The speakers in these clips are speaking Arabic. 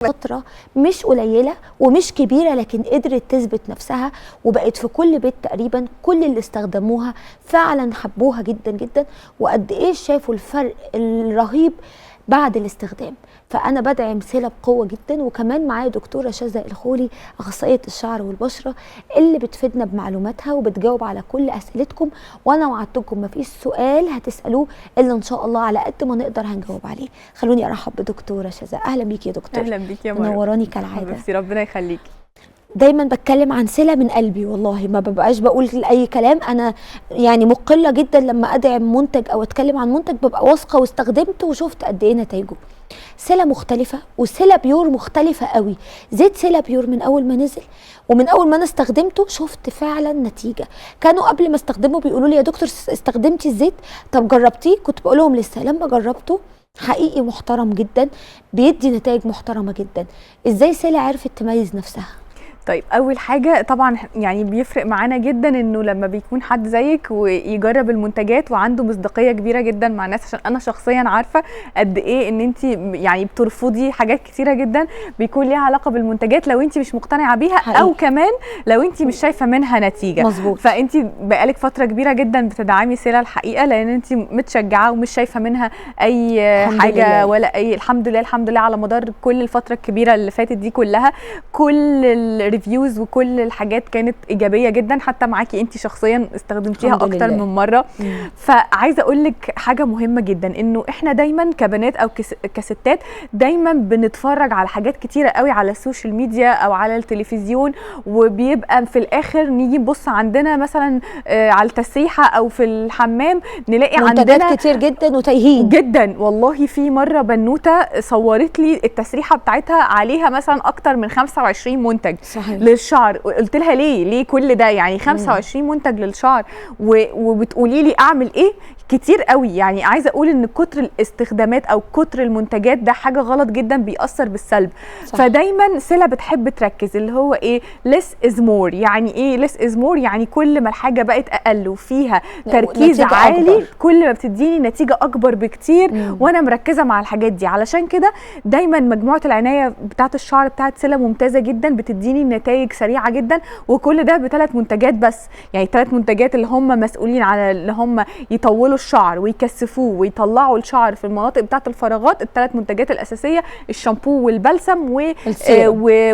فترة مش قليلة ومش كبيرة، لكن قدرت تثبت نفسها وبقت في كل بيت تقريبا. كل اللي استخدموها فعلا حبوها جدا جدا، وقد ايه شافوا الفرق الرهيب بعد الاستخدام. فانا بدعم سيلة بقوه جدا، وكمان معايا دكتوره شذى الخولي اخصائيه الشعر والبشره اللي بتفيدنا بمعلوماتها وبتجاوب على كل اسئلتكم. وانا وعدتكم مفيش سؤال هتسالوه الا ان شاء الله على قد ما نقدر هنجاوب عليه. خلوني ارحب بدكتوره شذى. اهلا بيكي يا دكتور. اهلا بيكي يا مروه، منوراني كالعاده. حبيبتي ربنا يخليكي. دايما بتكلم عن سيلة من قلبي والله، ما ببقاش بقول اي كلام. انا يعني مقله جدا لما ادعم منتج او اتكلم عن منتج ببقى واثقه واستخدمته وشفت قد ايه نتائجه. سيلة مختلفه، وسيلة بيور مختلفه قوي. زيت سيلة بيور من اول ما نزل ومن اول ما انا استخدمته شفت فعلا نتيجه. كانوا قبل ما استخدمه بيقولوا لي يا دكتور استخدمتي الزيت؟ طب جربتيه؟ كنت بقول لهم لسه. لما جربته حقيقي محترم جدا، بيدي نتائج محترمه جدا. ازاي سيلة عرفت تميز نفسها؟ طيب اول حاجه طبعا يعني بيفرق معانا جدا انه لما بيكون حد زيك ويجرب المنتجات وعنده مصداقيه كبيره جدا مع الناس، عشان انا شخصيا عارفه قد ايه ان انت يعني بترفضي حاجات كتيره جدا بيكون ليها علاقه بالمنتجات لو انت مش مقتنعه بيها حقيقي. او كمان لو انت مش شايفه منها نتيجه. مظبوط. فانت بقالك فتره كبيره جدا بتدعمي سيلة الحقيقه، لان انت متشجعه ومش شايفه منها اي حاجه لله. ولا اي الحمد لله الحمد لله على مدار كل الفتره الكبيره اللي فاتت دي كلها كل الريفيوز وكل الحاجات كانت ايجابيه جدا، حتى معاكي انت شخصيا استخدمتيها اكتر من مره. فعايزه اقول لك حاجه مهمه جدا، انه احنا دايما كبنات او كستات دايما بنتفرج على حاجات كتيره قوي على السوشيال ميديا او على التلفزيون، وبيبقى في الاخر نيجي نبص عندنا مثلا على التسريحه او في الحمام نلاقي منتجات عندنا كتير جدا وتايهين جدا. والله في مره بنوته صورت لي التسريحه بتاعتها عليها مثلا اكتر من 25 منتج صحيح. للشعر. قلت لها ليه كل ده؟ يعني 25 منتج للشعر وبتقولي لي اعمل ايه؟ كتير قوي. يعني عايزه اقول ان كتر الاستخدامات او كتر المنتجات ده حاجه غلط جدا، بيأثر بالسلب. صح. فدايما سيلة بتحب تركز اللي هو ايه less is more. يعني ايه less is more؟ يعني كل ما الحاجه بقت اقل وفيها تركيز عالي أكبر. كل ما بتديني نتيجه اكبر بكتير. وانا مركزه مع الحاجات دي، علشان كده دايما مجموعه العنايه بتاعه الشعر بتاعه سيلة ممتازه جدا، بتديني نتائج سريعه جدا. وكل ده ب3 منتجات بس، يعني 3 منتجات اللي هم مسؤولين على اللي هم يطولوا الشعر ويكثفوه ويطلعوا الشعر في المناطق بتاعه الفراغات. ال3 منتجات الاساسيه الشامبو والبلسم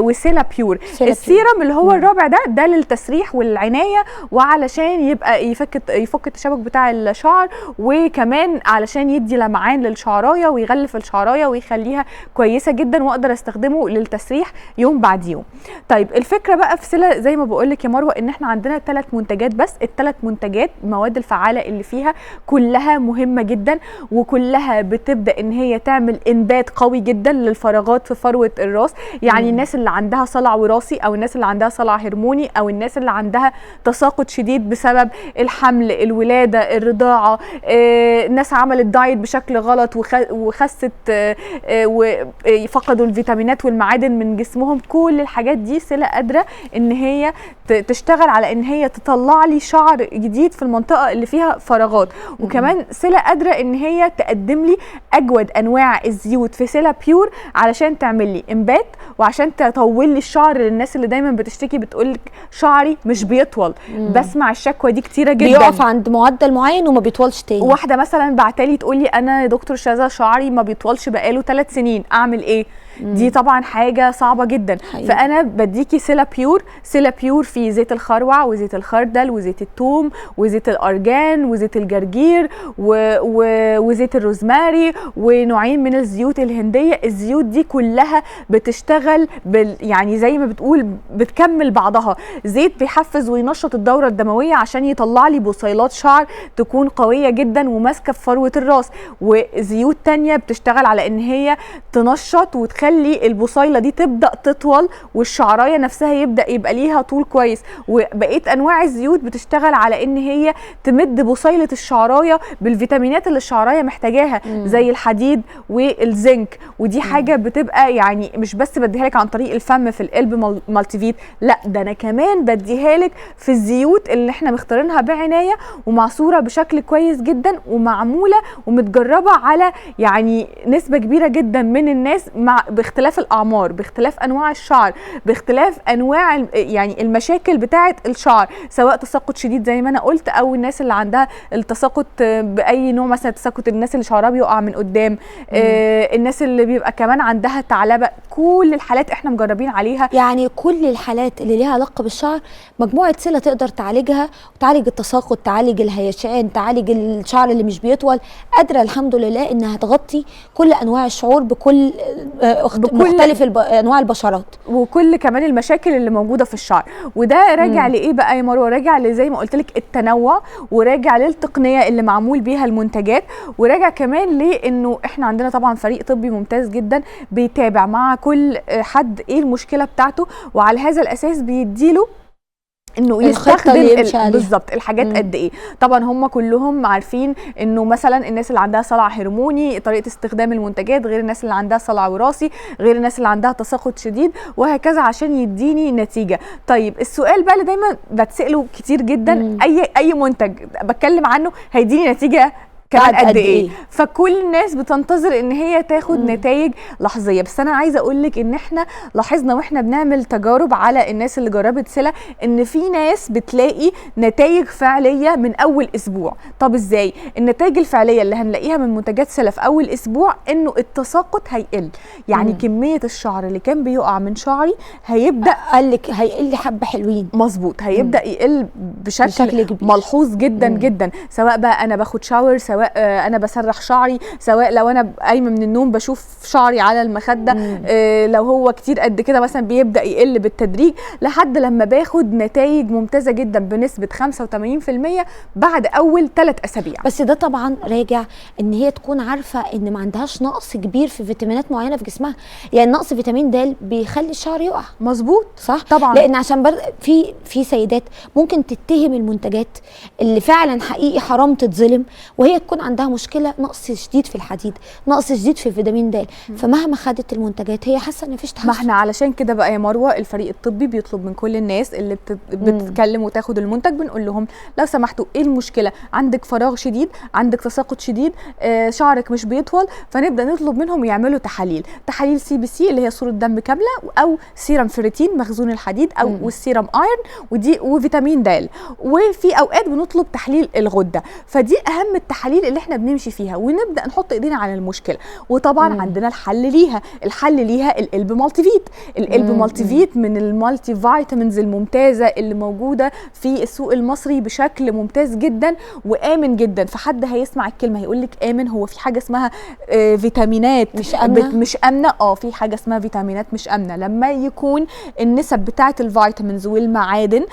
وسيلة بيور. السيرم اللي هو الرابع ده للتسريح والعنايه، وعلشان يبقى يفك التشابك بتاع الشعر، وكمان علشان يدي لمعان للشعرايه ويغلف الشعرايه ويخليها كويسه جدا، واقدر استخدمه للتسريح يوم بعد يوم. طيب الفكره بقى في سيلة زي ما بقول لك يا مروه ان احنا عندنا 3 منتجات بس. ال3 منتجات المواد الفعاله اللي فيها كلها مهمه جدا، وكلها بتبدا ان هي تعمل انبات قوي جدا للفراغات في فروه الراس. يعني الناس اللي عندها صلع وراثي، او الناس اللي عندها صلع هرموني، او الناس اللي عندها تساقط شديد بسبب الحمل، الولاده، الرضاعه، ناس عملت دايت بشكل غلط وخست وفقدوا الفيتامينات والمعادن من جسمهم. كل الحاجات دي سيلة قادره ان هي تشتغل على ان هي تطلع لي شعر جديد في المنطقه اللي فيها فراغات. وكمان سيلة قادره ان هي تقدم لي اجود انواع الزيوت في سيلة بيور علشان تعمل لي انبات، وعشان تطول لي الشعر. للناس اللي دايما بتشتكي بتقول لك شعري مش بيطول، بسمع الشكوى دي كتيره جدا، بيقف عند معدل معين وما بيطولش تاني. واحده مثلا بعتالي تقول لي انا يا دكتور شذى شعري ما بيطولش بقاله 3 سنين، اعمل ايه؟ دي طبعا حاجه صعبه جدا. حقيقي. فانا بديكي سيلة بيور. سيلة بيور في زيت الخروع وزيت الخردل وزيت الثوم وزيت الارجان وزيت الجرجير وزيت الروزماري ونوعين من الزيوت الهنديه. الزيوت دي كلها بتشتغل يعني زي ما بتقول بتكمل بعضها. زيت بيحفز وينشط الدوره الدمويه عشان يطلع لي بصيلات شعر تكون قويه جدا وماسكه في فروه الراس، وزيوت تانية بتشتغل على ان هي تنشط وتخلي البصيله دي تبدا تطول والشعرايه نفسها يبقى ليها طول كويس. وبقيه انواع الزيوت بتشتغل على ان هي تمد بصيله الشعرايه بالفيتامينات اللي الشعرايه محتاجاها زي الحديد والزنك. ودي حاجه بتبقى يعني مش بس بديها لك عن طريق الفم في القلب مالتي فيت، لا ده انا كمان بديها لك في الزيوت اللي احنا مختارينها بعنايه ومعصوره بشكل كويس جدا ومعموله ومتجربه على يعني نسبه كبيره جدا من الناس باختلاف الاعمار، باختلاف انواع الشعر، باختلاف انواع يعني المشاكل بتاعه الشعر، سواء تساقط شديد زي ما انا قلت، او الناس اللي عندها التساقط باي نوع، مثلا تساقط الناس اللي شعرها بيقع من قدام، الناس اللي بيبقى كمان عندها ثعلبه. كل الحالات احنا مجربين عليها. يعني كل الحالات اللي ليها علاقه بالشعر مجموعه سيلا تقدر تعالجها، وتعالج التساقط، تعالج الهيشان، تعالج الشعر اللي مش بيطول. قادره الحمد لله انها تغطي كل انواع الشعور بكل مختلف انواع البشرات، وكل كمان المشاكل اللي موجوده في الشعر. وده راجع لايه بقى يا مروه؟ راجع زي ما قلت لك التنوع، وراجع للتقنيه اللي معمول بيها المنتجات، وراجع كمان لانه احنا عندنا طبعا فريق طبي ممتاز جدا بيتابع مع كل حد ايه المشكله بتاعته، وعلى هذا الاساس بيديله انه يستخدم بالظبط الحاجات قد ايه. طبعا هم كلهم عارفين انه مثلا الناس اللي عندها صلع هرموني طريقه استخدام المنتجات غير الناس اللي عندها صلع وراثي، غير الناس اللي عندها تساقط شديد، وهكذا عشان يديني نتيجه. طيب السؤال بقى اللي دايما بتساله كتير جدا، اي منتج بتكلم عنه هيديني نتيجه كمان قد ايه؟ فكل الناس بتنتظر ان هي تاخد نتائج لحظيه. بس انا عايزه اقول لك ان احنا لاحظنا واحنا بنعمل تجارب على الناس اللي جربت سيلا ان في ناس بتلاقي نتائج فعليه من اول اسبوع. طب ازاي؟ النتائج الفعليه اللي هنلاقيها من منتجات سيلا في اول اسبوع انه التساقط هيقل، يعني كميه الشعر اللي كان بيقع من شعري هيبدا هيقل حبه حلوين. مظبوط، هيبدا يقل بشكل كبير. جدا جدا، سواء بقى انا باخد شاور، سواء انا بسرح شعري، سواء لو انا قايمه من النوم بشوف شعري على المخده، لو هو كتير قد كده مثلا بيبدا يقل بالتدريج لحد لما باخد نتائج ممتازه جدا بنسبه 85% بعد اول 3 اسابيع. بس ده طبعا راجع ان هي تكون عارفه ان ما عندهاش نقص كبير في فيتامينات معينه في جسمها، يعني نقص فيتامين د بيخلي الشعر يقع. مظبوط، صح طبعا. لان عشان في سيدات ممكن تتهم المنتجات اللي فعلا حقيقي حرام تتظلم، وهي تكون عندها مشكله نقص شديد في الحديد، نقص شديد في فيتامين د، فمهما خدت المنتجات هي حاسه ان مفيش تحسن. ما احنا علشان كده بقى يا مروه الفريق الطبي بيطلب من كل الناس اللي بتتكلم وتاخد المنتج، بنقول لهم لو سمحتوا ايه المشكله؟ عندك فراغ شديد، عندك تساقط شديد، شعرك مش بيطول، فنبدا نطلب منهم يعملوا تحاليل CBC اللي هي صوره دم كامله، او سيرم فيريتين مخزون الحديد، او والسيرم ايرن، ودي وفيتامين د. وفي اوقات بنطلب تحليل الغده. فدي اهم التحاليل اللي احنا بنمشي فيها ونبدا نحط ايدينا على المشكله. وطبعا عندنا الحل ليها القلب مالتي فيت. القلب مالتي فيت من المالتي فيتامينز الممتازه اللي موجوده في السوق المصري بشكل ممتاز جدا وامن جدا. فحد هيسمع الكلمه هيقول لك امن؟ هو في حاجه اسمها فيتامينات مش امنه؟ مش امنه. في حاجه اسمها فيتامينات مش امنه لما يكون النسب بتاعه الفيتامينز والمعادن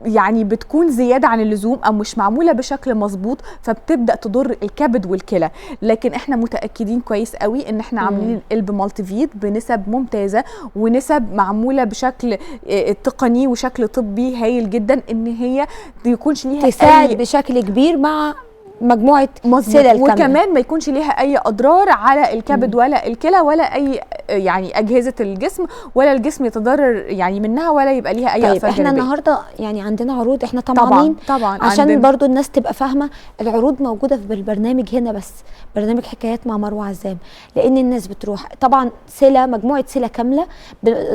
يعني بتكون زياده عن اللزوم او مش معموله بشكل مظبوط، فبتبدا تضر الكبد والكلى. لكن احنا متاكدين كويس قوي ان احنا عاملين القلب مالتي فيت بنسب ممتازه ونسب معموله بشكل تقني وشكل طبي هايل جدا، ان هي يكونش ليها تساعد بشكل كبير مع مجموعه سيلا الكاملة. وكمان ما يكونش ليها اي اضرار على الكبد ولا الكلى ولا اي يعني اجهزه الجسم، ولا الجسم يتضرر يعني منها، ولا يبقى ليها اي اثار. احنا النهارده يعني عندنا عروض، احنا طمعانين طبعا عشان برضو الناس تبقى فاهمه. العروض موجوده في البرنامج هنا، بس برنامج حكايات مع مروه عزام، لان الناس بتروح طبعا سيلا، مجموعه سيلا كامله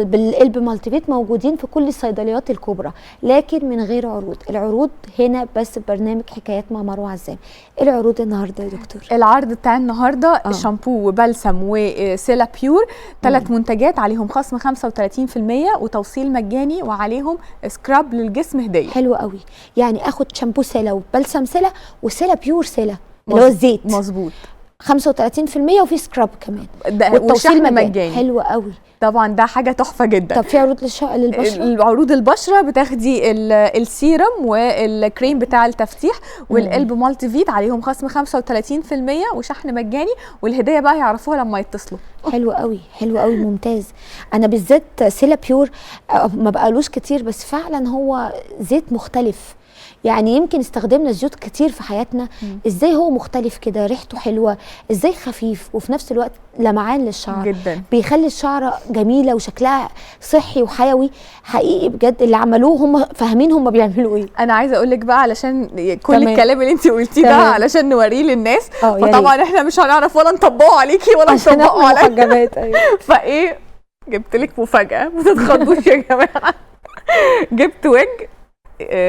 بالقلب مالتي فيت موجودين في كل الصيدليات الكبرى، لكن من غير عروض. العروض هنا بس برنامج حكايات مع مروه عزام. ايه العروض النهارده يا دكتور؟ العرض بتاع النهارده شامبو وبلسم وسيلا بيور، 3 منتجات عليهم خصم 35% وتوصيل مجاني، وعليهم سكراب للجسم هديه. حلو قوي، يعني اخد شامبو سيلا وبلسم سيلا وسيلا بيور سيلا اللي هو الزيت. مظبوط، 35% وفي سكراب كمان، والتوصيل مجاني. حلو قوي، طبعا ده حاجه تحفه جدا. طب في عروض للبشره؟ عروض البشره بتاخدي السيرم والكريم بتاع التفتيح والقلب مالتي فيت عليهم خصم 35% وشحن مجاني، والهديه بقى يعرفوها لما يتصلوا. حلو قوي، حلو قوي، ممتاز. انا بالذات سيلا بيور ما بقالوش كتير، بس فعلا هو زيت مختلف يعني يمكن استخدمنا زيوت كتير في حياتنا، ازاي هو مختلف كده، ريحته حلوه، ازاي خفيف وفي نفس الوقت لمعان للشعر جدا، بيخلي الشعره جميله وشكلها صحي وحيوي حقيقي بجد. اللي عملوه هم فاهمين هم بيعملوا ايه. انا عايزه اقول لك بقى علشان كل تمام. الكلام اللي انت قلتيه ده تمام. علشان نوريه للناس، يا ريت. فطبعا احنا مش هنعرف ولا نطبقه عليكي ولا عشان نطبقه احنا عليا. محجبات. ايوه فايه، جبت لك مفاجاه ما تتخضوش يا جماعه. جبت ويج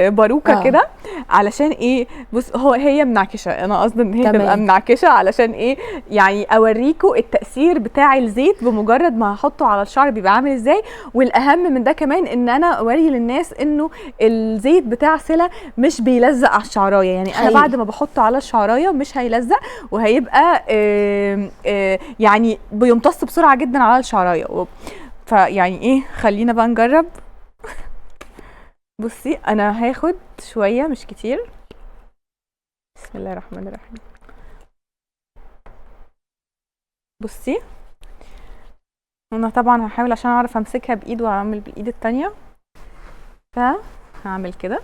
باروكه كده علشان ايه، بص هي منعكشه، انا قصدي ان هي تبقى منعكشه علشان ايه، يعني اوريكم التاثير بتاع الزيت بمجرد ما هحطه على الشعر بيبقى عامل ازاي. والاهم من ده كمان ان انا اوري للناس انه الزيت بتاع سيلا مش بيلزق على الشعرايه، يعني انا بعد ما بحطه على الشعرايه مش هيلزق وهيبقى يعني بيمتص بسرعه جدا على الشعرايه. فيعني ايه، خلينا بقى نجرب. بصي انا هاخد شويه مش كتير. بسم الله الرحمن الرحيم. بصي انا طبعا هحاول عشان اعرف امسكها بايد واعمل بالايد التانية، فهعمل كده.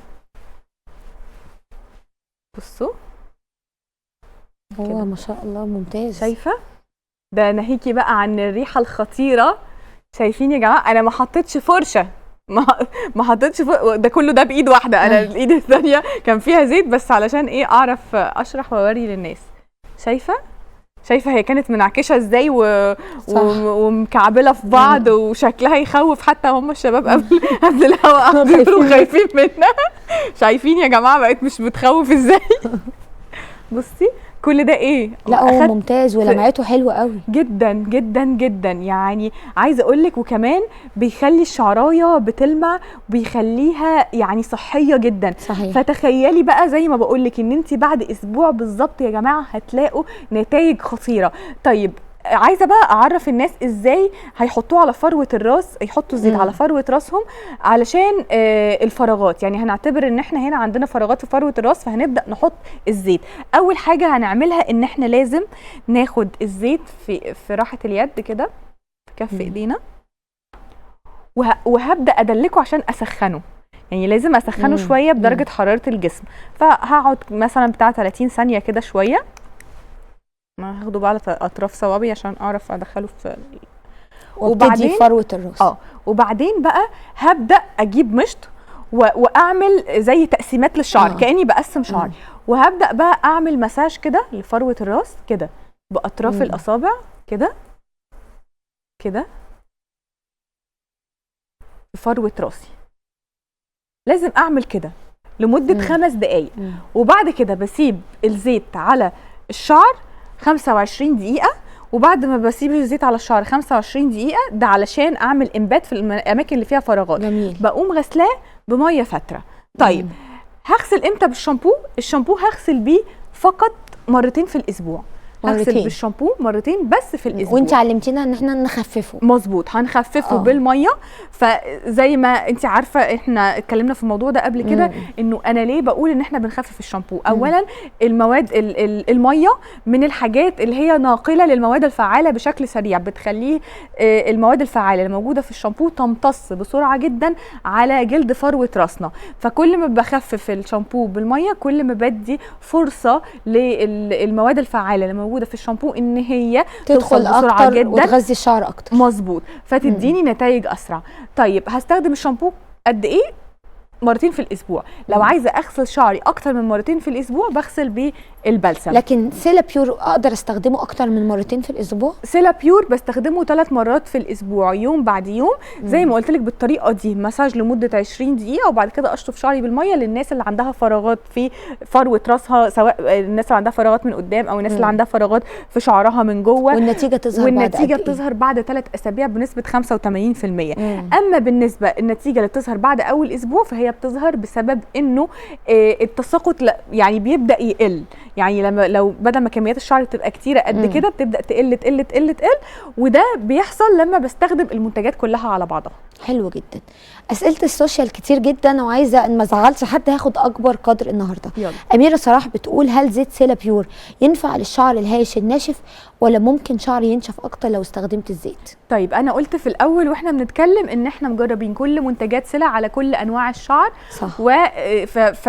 بصوا هو ما شاء الله ممتاز. شايفه ده ناهيكي بقى عن الريحه الخطيره. شايفين يا جماعه انا ما حطيتش فرشه، ما حطيتش ده كله ده بايد واحده، انا الايد الثانيه كان فيها زيت بس علشان ايه اعرف اشرح واوري للناس. شايفه هي كانت منعكشه ازاي ومكعبله في بعض وشكلها يخوف، حتى هم الشباب قبل الهواء قاعدين خايفين منها. شايفين يا جماعه بقت مش بتخوف ازاي. بصي كل ده ايه، لا هو ممتاز ولمعته حلوه قوي جدا جدا جدا. يعني عايزه اقول لك وكمان بيخلي الشعرايه بتلمع وبيخليها يعني صحيه جدا. صحيح. فتخيلي بقى زي ما بقول لك ان انت بعد اسبوع بالظبط يا جماعه هتلاقوا نتائج خطيره. طيب عايزه بقى اعرف الناس ازاي هيحطوه على فروه الراس، يحطوا الزيت على فروه راسهم علشان الفراغات. يعني هنعتبر ان احنا هنا عندنا فراغات في فروه الراس، فهنبدا نحط الزيت. اول حاجه هنعملها ان احنا لازم ناخد الزيت في راحه اليد كده في كف ايدينا، وهبدا ادلكه عشان اسخنه. يعني لازم اسخنه شويه بدرجه حراره الجسم. فهقعد مثلا بتاع 30 ثانيه كده شويه. ما هاخده بقى على اطراف صوابعي عشان اعرف ادخله في وبعدين فروه الراس. وبعدين بقى هبدا اجيب مشط واعمل زي تقسيمات للشعر كاني بقسم شعري. وهبدا بقى اعمل مساج كده لفروه الراس كده باطراف الاصابع كده كده فروه راسي. لازم اعمل كده لمده 5 دقايق. وبعد كده بسيب الزيت على الشعر 25 دقيقة. وبعد ما بسيب الزيت على الشعر 25 دقيقة ده علشان اعمل انبات في الاماكن اللي فيها فراغات. جميل. بقوم غسلاه بمية فترة. طيب هغسل امتى بالشامبو؟ الشامبو هغسل بيه فقط مرتين في الاسبوع. هغسل بالشامبو مرتين بس في الاسبوع. وانت علمتينا ان احنا نخففه. مظبوط، هنخففه بالميه. فزي ما انت عارفه احنا اتكلمنا في الموضوع ده قبل كده، انه انا ليه بقول ان احنا بنخفف الشامبو. اولا المواد الميه من الحاجات اللي هي ناقله للمواد الفعاله بشكل سريع، بتخليه المواد الفعاله اللي موجوده في الشامبو تمتص بسرعه جدا على جلد فروه راسنا. فكل ما بخفف الشامبو بالميه كل ما بدي فرصه للمواد الفعاله اللي موجوده في الشامبو ان هي تدخل بسرعه أكتر جدا وتغذي الشعر اكتر. مظبوط، فتديني نتائج اسرع. طيب هستخدم الشامبو قد ايه؟ مرتين في الاسبوع. لو عايزه اغسل شعري اكتر من مرتين في الاسبوع بغسل بالبلسم. لكن سيلا بيور اقدر استخدمه اكتر من مرتين في الاسبوع؟ سيلا بيور بستخدمه 3 مرات في الاسبوع، يوم بعد يوم زي ما قلت لك بالطريقه دي، مساج لمده 20 دقيقه وبعد كده اشطف شعري بالميه. للناس اللي عندها فراغات في فروه راسها، سواء الناس اللي عندها فراغات من قدام او الناس اللي عندها فراغات في شعرها من جوه، والنتيجه بتظهر بعد 3 اسابيع بنسبه 85%. اما بالنسبه النتيجه اللي بتظهر بعد اول اسبوع فهي بتظهر بسبب انه التساقط يعني بيبدا يقل. يعني لو بدل ما كميات الشعر تبقى كتيره قد كده بتبدا تقل تقل تقل تقل، وده بيحصل لما بستخدم المنتجات كلها على بعضها. حلو جدا. اسئله السوشيال كتير جدا وعايزه ان ما ازعلش حد هاخد اكبر قدر النهارده. يلا. اميره صلاح بتقول هل زيت سيلا بيور ينفع للشعر الهايش الناشف ولا ممكن شعري ينشف اكتر لو استخدمت الزيت؟ طيب انا قلت في الاول واحنا بنتكلم ان احنا مجربين كل منتجات سلع على كل انواع الشعر، صح.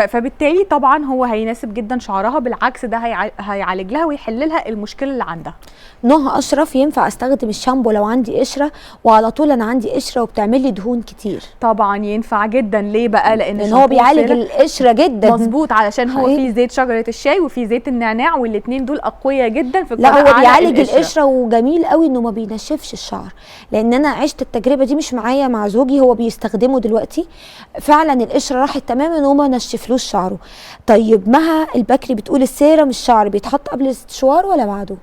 فبالتالي طبعا هو هيناسب جدا شعرها، بالعكس ده هيعالج لها ويحل لها المشكله اللي عندها. نهى اشرف، ينفع استخدم الشامبو لو عندي قشره وعلى طول انا عندي قشره وبتعمل لي دهون كتير؟ طبعا ينفع جدا. ليه بقى؟ لان هو بيعالج القشره جدا. مظبوط، علشان هو في زيت شجره الشاي وفي زيت النعناع، والاثنين دول اقوياء جدا في لا هو بيعالج القشره وجميل قوي انه ما بينشفش الشعر، لان انا عشت التجربه دي مش معايا، مع زوجي هو بيستخدمه دلوقتي فعلا القشره راحت تماما وما نشفلوش شعره. طيب مها البكري بتقول السيرم الشعر بيتحط قبل السشوار ولا بعده؟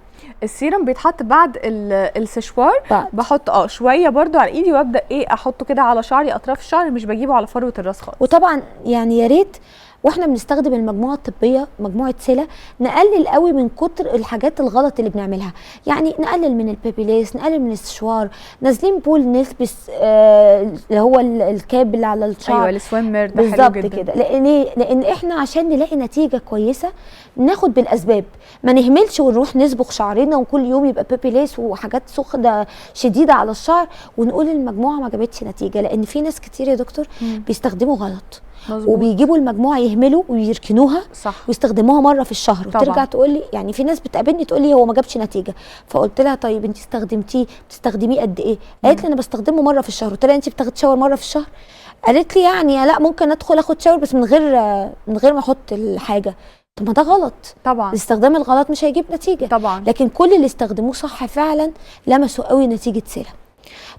السيرم بيتحط بعد السشوار. بحط شويه برده على ايدي وابدا احطه كده على شعري، اطراف الشعر، مش بجيبه على فروه الراس خالص. وطبعا يعني يا ريت واحنا بنستخدم المجموعه الطبيه مجموعه سلا نقلل قوي من كتر الحاجات الغلط اللي بنعملها، يعني نقلل من البيبيليس، نقلل من السشوار، نازلين بول نلبس اللي هو الكاب اللي على الشعر. ايوه السويمر ده حلو بالظبط جدا كده. لان احنا عشان نلاقي نتيجه كويسه ناخد بالاسباب، ما نهملش ونروح نصبغ شعرنا وكل يوم يبقى بيبيليس وحاجات سخنه شديده على الشعر ونقول المجموعه ما جابتش نتيجه، لان في ناس كتير يا دكتور بيستخدموا غلط. مظبوط. وبيجيبوا المجموعه يهملوا ويركنوها. صح. ويستخدموها مره في الشهر وترجع تقول لي، يعني في ناس بتقابلني تقول لي هو ما جابش نتيجه، فقلت لها طيب انت بتستخدميه قد ايه؟ قالت لي انا بستخدمه مره في الشهر. قلت لها انت بتاخدي شاور مره في الشهر؟ قالت لي يعني لا ممكن ادخل اخد شاور بس من غير ما احط الحاجه. طب ما ده غلط طبعا، الاستخدام الغلط مش هيجيب نتيجه طبعا، لكن كل اللي استخدموه صح فعلا لمسوا قوي نتيجه سلا.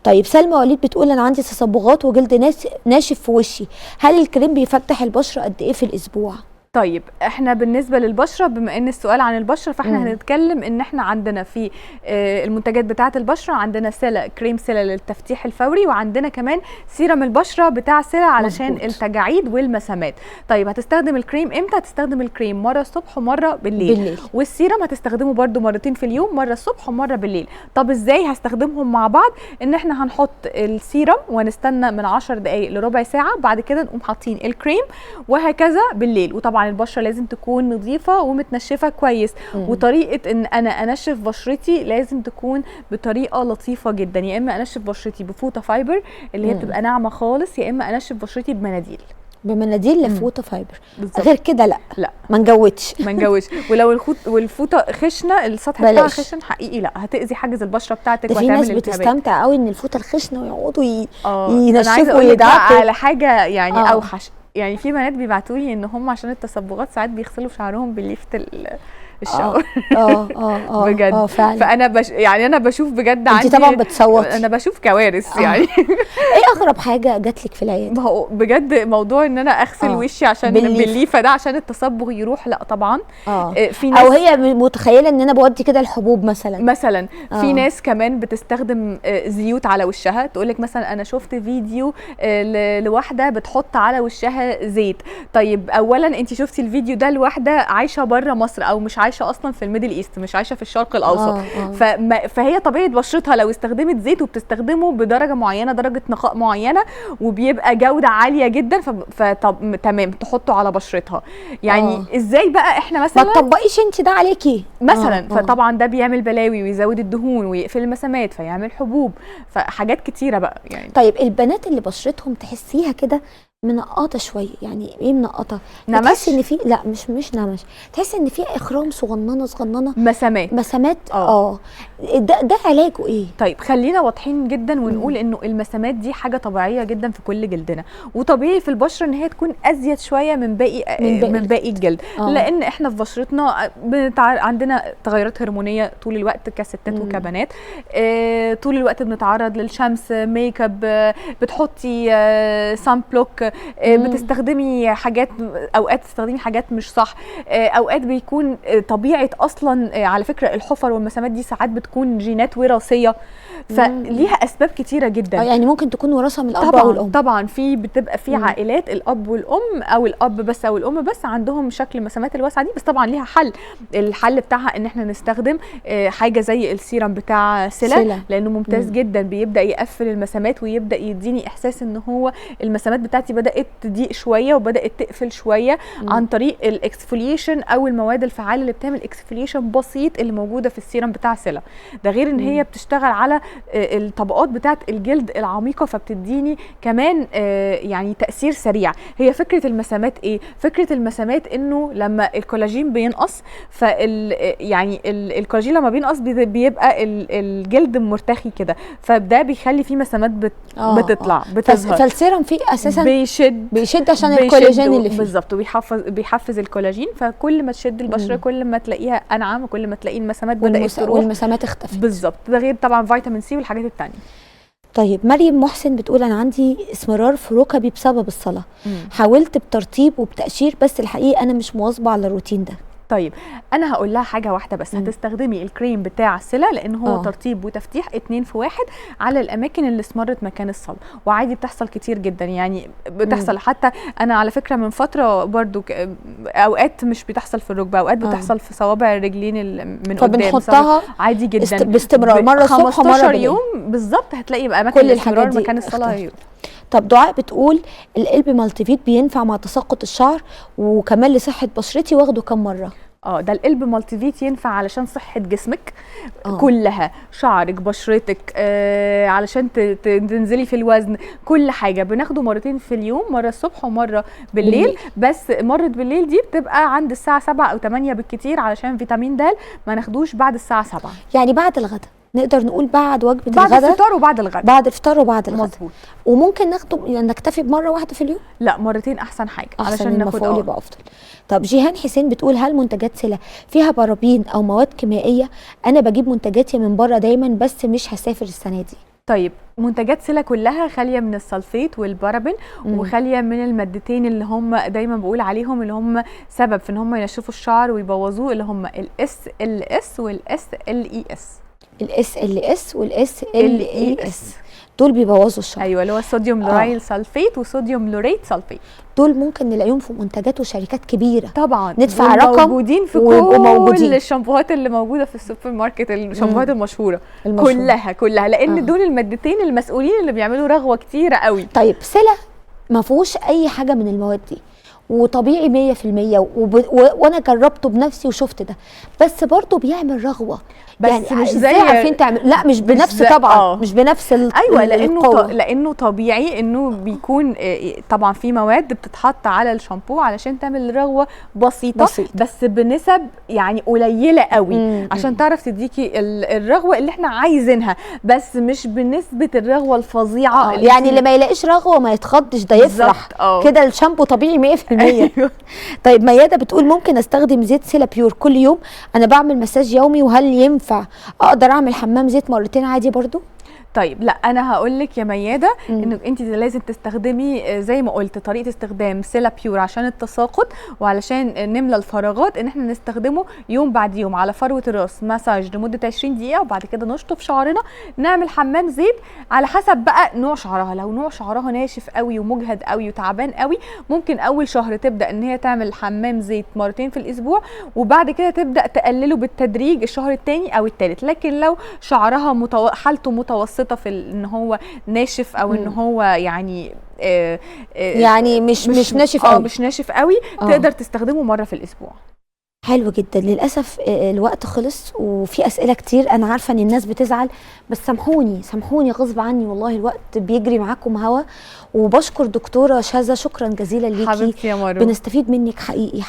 طيب سلمى وليد بتقول انا عندي تصبغات وجلد ناشف في وشي، هل الكريم بيفتح البشره قد ايه في الاسبوع؟ طيب احنا بالنسبه للبشره، بما ان السؤال عن البشره فاحنا هنتكلم ان احنا عندنا في المنتجات بتاعه البشره عندنا سلا، كريم سلا للتفتيح الفوري، وعندنا كمان سيرم البشره بتاع سلا علشان مزبوط. التجاعيد والمسامات. طيب هتستخدم الكريم امتى؟ هتستخدم الكريم مره الصبح ومره بالليل. والسيرم هتستخدمه برده مرتين في اليوم، مره الصبح ومره بالليل. طب ازاي هستخدمهم مع بعض؟ ان احنا هنحط السيرم ونستنى من 10 دقائق لربع ساعه، بعد كده نقوم حاطين الكريم وهكذا بالليل. وطبعا البشره لازم تكون نظيفه ومتنشفه كويس. وطريقه ان انا انشف بشرتي لازم تكون بطريقه لطيفه جدا، يا اما انشف بشرتي بفوطه فايبر اللي هي بتبقى ناعمه خالص، يا اما انشف بشرتي بمناديل لفوطه فايبر. بالزبط. غير كده لا ما نجودش ولو والفوطه خشنه السطح بتاعها خشن حقيقي لا هتاذي حاجز البشره بتاعتك وهتعمل التهابات. في ناس بتستمتع قوي ان الفوطه الخشنه ويقعدوا ينشفوا ويدعكوا على حاجه يعني اوحش. يعني في بنات بيبعتوا لي ان هم عشان التصبغات ساعات بيغسلوا شعرهم بالليفت الشاور. بجد فعلا. فانا يعني انا بشوف بجد عندي، انت طبعا بتصوتي، انا بشوف كوارث يعني. ايه اغرب حاجه جات لك في العياده؟ ما هو بجد موضوع ان انا اغسل وشي عشان بالليفه ده عشان التصبغ يروح، لا طبعا. في ناس او هي متخيله ان انا بودي كده الحبوب مثلا. في ناس كمان بتستخدم زيوت على وشها، تقول لك مثلا انا شفت فيديو لواحده بتحط على وشها زيت. طيب اولا انت شفتي الفيديو ده لواحده عايشه بره مصر او مش عايشه اصلا في الميدل ايست، مش عايشه في الشرق الاوسط. فهي طبيعه بشرتها لو استخدمت زيت وبتستخدمه بدرجه معينه، درجه نقاء معينه، وبيبقى جوده عاليه جدا، فطب تمام تحطه على بشرتها. يعني ازاي بقى احنا مثلا ما تطبقيش انت ده عليكي مثلا؟ فطبعا ده بيعمل بلاوي ويزود الدهون ويقفل المسامات فيعمل حبوب، فحاجات كتيره بقى يعني. طيب البنات اللي بشرتهم تحسيها كده منقطه شويه، يعني ايه منقطه؟ تحس ان في لا مش نمش، تحس ان في اخرام صغننه مسامات. ده علاجه ايه؟ طيب خلينا واضحين جدا ونقول انه المسامات دي حاجه طبيعيه جدا في كل جلدنا، وطبيعي في البشره ان هي تكون ازيد شويه من باقي الجلد. لان احنا في بشرتنا عندنا تغيرات هرمونيه طول الوقت كستات وكبنات. طول الوقت بنتعرض للشمس، ميك اب، بتحطي سان بلوك، بتستخدمي حاجات، اوقات تستخدمي حاجات مش صح، اوقات بيكون طبيعه اصلا. على فكره الحفر والمسامات دي ساعات بتكون جينات وراثيه، فليها اسباب كتيره جدا. يعني ممكن تكون وراثه من الاب او الام. طبعا بتبقى في عائلات الاب والام او الاب بس او الام بس عندهم شكل المسامات الواسعه دي، بس طبعا ليها حل. الحل بتاعها ان احنا نستخدم حاجه زي السيرم بتاع سلا لانه ممتاز جدا، بيبدا يقفل المسامات ويبدا يديني احساس ان هو المسامات بتاعتي بدات تضيق شويه وبدات تقفل شويه عن طريق الاكسفوليشن او المواد الفعاله اللي بتعمل اكسفوليشن بسيط اللي موجوده في السيرم بتاع سيلا. ده غير ان هي بتشتغل على الطبقات بتاعه الجلد العميقه، فبتديني كمان يعني تاثير سريع. هي فكره المسامات ايه؟ فكره المسامات انه لما الكولاجين بينقص، يعني الكولاجين لما بينقص بيبقى الجلد مرتخي كده، فده بيخلي فيه مسامات بتطلع بتظهر. فالسيرم فيه اساسا بيشد عشان بيشد الكولاجين اللي فيه بالظبط، وبيحفز الكولاجين، فكل ما تشد البشره كل ما تلاقيها انعم، وكل ما تلاقي المسامات بدات تروح والمسامات اختفت بالظبط. ده غير طبعا فيتامين سي والحاجات التانية. طيب مريم محسن بتقول انا عندي اسمرار في ركبي بسبب الصلاه، حاولت بترطيب وبتقشير بس الحقيقه انا مش مواظبه على الروتين ده. طيب انا هقول لها حاجه واحده بس، هتستخدمي الكريم بتاع سيلا لان هو ترطيب وتفتيح 2 في 1 على الاماكن اللي اسمرت مكان الصلاه، وعادي بتحصل كتير جدا يعني بتحصل. حتى انا على فكره من فتره برضو اوقات مش بتحصل في الركبه، اوقات بتحصل في صوابع الرجلين من قدام، فبنحطها عادي جدا باستمرار مره الصبح ومره 15 يوم بالظبط هتلاقي بقى اماكن الاسمرار مكان الصلاه. طب دعاء بتقول القلب مالتيفيت بينفع مع تساقط الشعر وكمان لصحه بشرتي، واخده كم مره؟ ده القلب مالتيفيت ينفع علشان صحه جسمك كلها، شعرك، بشرتك، علشان تنزلي في الوزن، كل حاجه. بناخده مرتين في اليوم، مره الصبح ومره بالليل. بس مره بالليل دي بتبقى عند الساعه 7 أو 8 بالكتير، علشان فيتامين د ما ناخدوش بعد الساعه 7، يعني بعد الغداء. نقدر نقول بعد وجبه بعد الغداء، الفطار وبعد الغداء، بعد الفطار وبعد الغداء مظبوط. وممكن ناخده يعني نكتفي بمره واحده في اليوم؟ لا مرتين احسن حاجه علشان ناخد يبقى افضل. طب جيهان حسين بتقول هل منتجات سيلا فيها بارابين او مواد كيميائيه؟ انا بجيب منتجاتي من بره دايما بس مش هسافر السنه دي. طيب منتجات سيلا كلها خاليه من السلفيت والبارابين، وخاليه من المادتين اللي هم دايما بقول عليهم اللي هم سبب في ان هم ينشفوا الشعر ويبوظوه، اللي هم SLS والSLES. SLS والSLES دول بيبوظوا الشعر. ايوه، اللي هو الصوديوم لورايل سلفيت وصوديوم لوريت سلفيت. دول ممكن نلاقيهم في منتجات وشركات كبيره طبعا، ندفع رقم موجودين في كل الشامبوهات اللي موجوده في السوبر ماركت، الشامبوهات المشهوره كلها لان دول المادتين المسؤولين اللي بيعملوا رغوه كتيره قوي. طيب سيلا ما فيهوش اي حاجه من المواد دي وطبيعي 100%، وانا جربته بنفسي وشفت ده، بس برضه بيعمل رغوه. بس يعني مش زي عارفين تعمل، لا مش بنفس طبعا مش بنفس ايوه، لانه طبيعي انه بيكون طبعا في مواد بتتحط على الشامبو علشان تعمل رغوه بسيطه بس بنسب يعني قليله قوي عشان تعرف تديكي الرغوه اللي احنا عايزينها، بس مش بنسبه الرغوه الفظيعه. يعني اللي ما يلاقيش رغوه ما يتخضش، ده يفرح كده الشامبو طبيعي 100%. أيوه. طيب ميادة بتقول ممكن استخدم زيت سيلا بيور كل يوم؟ انا بعمل مساج يومي، وهل ينفع اقدر اعمل حمام زيت مرتين عادي برضو؟ طيب لا، انا هقول لك يا مياده انك انت لازم تستخدمي زي ما قلت طريقه استخدام سيلا بيور عشان التساقط وعلشان نملى الفراغات، ان احنا نستخدمه يوم بعد يوم على فروه الراس مساج لمده 20 دقيقه، وبعد كده نشطف شعرنا، نعمل حمام زيت على حسب بقى نوع شعرها. لو نوع شعرها ناشف قوي ومجهد قوي وتعبان قوي، ممكن اول شهر تبدا ان هي تعمل حمام زيت مرتين في الاسبوع، وبعد كده تبدا تقلله بالتدريج الشهر الثاني او الثالث. لكن لو شعرها حالته متوسطه في ان هو ناشف او ان هو يعني يعني مش ناشف قوي، مش ناشف قوي، تقدر تستخدمه مره في الاسبوع. حلو جدا. للاسف الوقت خلص وفي اسئله كتير، انا عارفه ان الناس بتزعل، بس سامحوني غصب عني، والله الوقت بيجري معاكم هوا. وبشكر دكتوره شاذة، شكرا جزيلا ليكي حبيبتي يا مروه، بنستفيد منك حقيقي.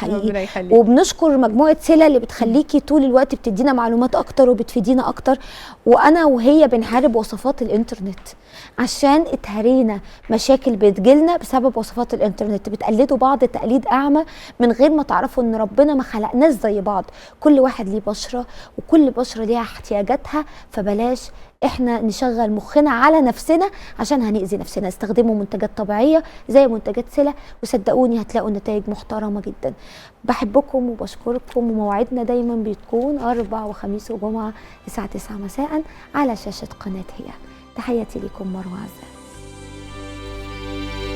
وبنشكر مجموعه سيلا اللي بتخليكي طول الوقت بتدينا معلومات اكتر وبتفيدينا اكتر، وانا وهي بنحارب وصفات الانترنت عشان اتهرينا مشاكل بتجيلنا بسبب وصفات الانترنت. بتقلدوا بعض تقليد اعمى من غير ما تعرفوا ان ربنا ما خلقناش زي بعض، كل واحد ليه بشره وكل بشره ليها احتياجاتها، فبلاش احنا نشغل مخنا على نفسنا عشان هنأذي نفسنا. استخدموا منتجات طبيعيه زي منتجات سيلا وصدقوني هتلاقوا نتائج محترمه جدا. بحبكم وبشكركم، وموعدنا دايما بتكون 4 وخميس وجمعه الساعه 9 مساء على شاشه قناه هي. تحياتي لكم مروه عزة.